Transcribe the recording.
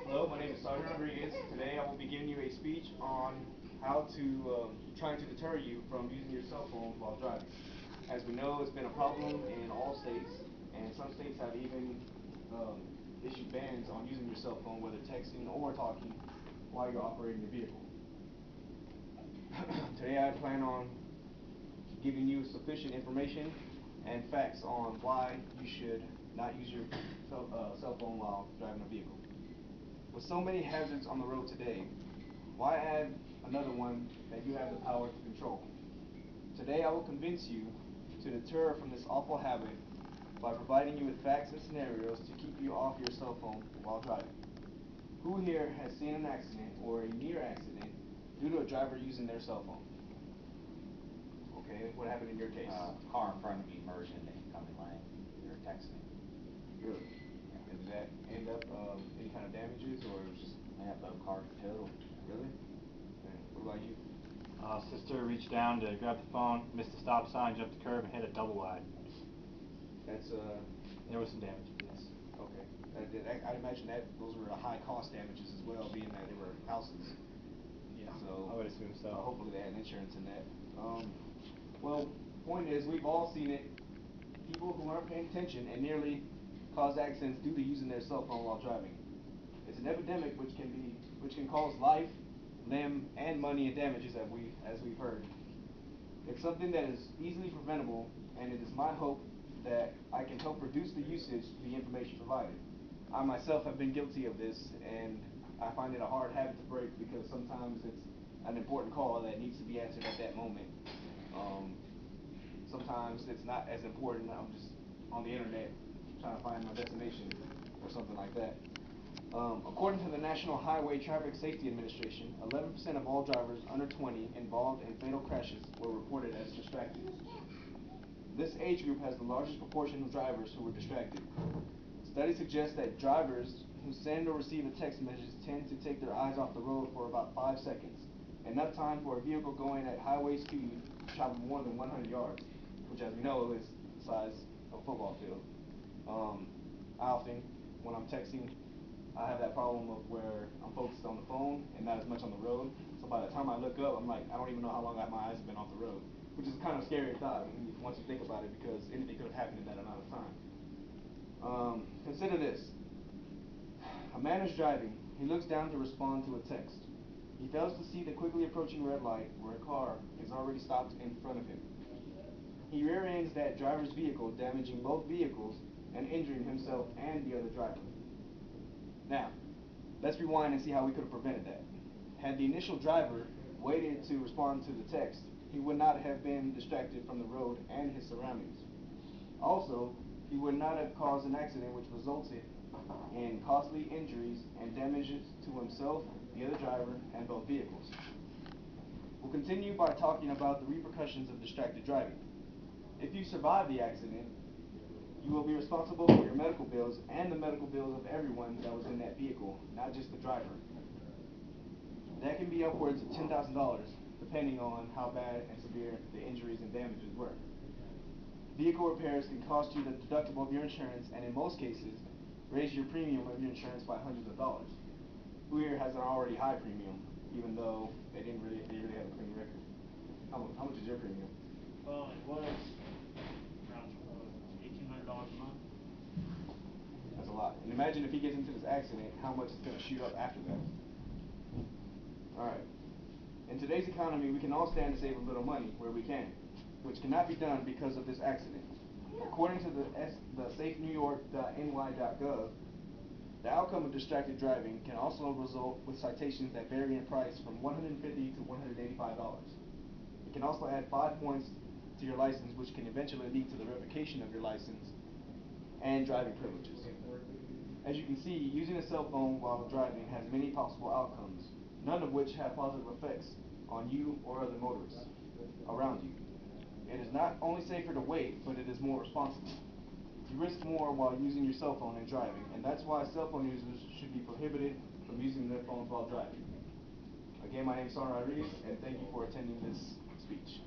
Hello, my name is Sergeant Rodriguez. Today I will be giving you a speech on how to trying to deter you from using your cell phone while driving. As we know, it's been a problem in all states, and some states have even issued bans on using your cell phone, whether texting or talking, while you're operating your vehicle. Today I plan on giving you sufficient information and facts on why you should not use your cell phone while driving a vehicle. With so many hazards on the road today, why add another one that you have the power to control? Today I will convince you to deter from this awful habit by providing you with facts and scenarios to keep you off your cell phone while driving. Who here has seen an accident or a near accident due to a driver using their cell phone? Okay, what happened in your case? Car in front of me merged into incoming lane. They were texting. Really? And did that end up any kind of damages or it was just Yeah, both cars were totaled. really? And what about you? Sister reached down to grab the phone, missed the stop sign, jumped the curb, and hit a double wide. That's There was some damage. yes. Okay. I imagine that those were high cost damages as well, being that they were houses. Yeah, So I would assume so. hopefully they had insurance in that. Well, point is, we've all seen it. People who aren't paying attention and nearly cause accidents due to using their cell phone while driving. It's an epidemic which can cause life, limb, and money and damages as we've heard. It's something that is easily preventable, and it is my hope that I can help reduce the usage of the information provided. I myself have been guilty of this, and I find it a hard habit to break because sometimes it's an important call that needs to be answered at that moment. Sometimes it's not as important. I'm just on the internet trying to find my destination or something like that. According to the National Highway Traffic Safety Administration, 11% of all drivers under 20 involved in fatal crashes were reported as distracted. This age group has the largest proportion of drivers who were distracted. Studies suggest that drivers who send or receive a text message tend to take their eyes off the road for about 5 seconds, enough time for a vehicle going at highway speed to travel more than 100 yards, which as we know is the size of a football field. I often, when I'm texting, I have that problem of where I'm focused on the phone and not as much on the road. So by the time I look up, I'm like, I don't even know how long my eyes have been off the road, which is kind of a scary thought once you think about it because anything could have happened in that amount of time. Consider this. A man is driving. He looks down to respond to a text. He fails to see the quickly approaching red light where a car is already stopped in front of him. He rear ends that driver's vehicle, damaging both vehicles and injuring himself and the other driver. Now, let's rewind and see how we could have prevented that. Had the initial driver waited to respond to the text, he would not have been distracted from the road and his surroundings. Also, he would not have caused an accident which resulted in costly injuries and damages to himself, the other driver, and both vehicles. We'll continue by talking about the repercussions of distracted driving. If you survive the accident, you will be responsible for your medical bills and the medical bills of everyone that was in that vehicle, not just the driver. That can be upwards of $10,000, depending on how bad and severe the injuries and damages were. Vehicle repairs can cost you the deductible of your insurance, and in most cases, raise your premium of your insurance by hundreds of dollars. Who here has an already high premium, even though they really have a clean record? How much is your premium? Well, it was around $1,800 a month. That's a lot. And imagine if he gets into this accident, how much it's going to shoot up after that. Alright. In today's economy, we can all stand to save a little money where we can, which cannot be done because of this accident. According to the safenewyork.ny.gov, the outcome of distracted driving can also result with citations that vary in price from $150 to $185. It can also add 5 points to your license, which can eventually lead to the revocation of your license and driving privileges. As you can see, using a cell phone while driving has many possible outcomes, none of which have positive effects on you or other motorists around you. It is not only safer to wait, but it is more responsible. You risk more while using your cell phone and driving, and that's why cell phone users should be prohibited from using their phones while driving. Again, my name is Sergeant Rodriguez, and thank you for attending this speech.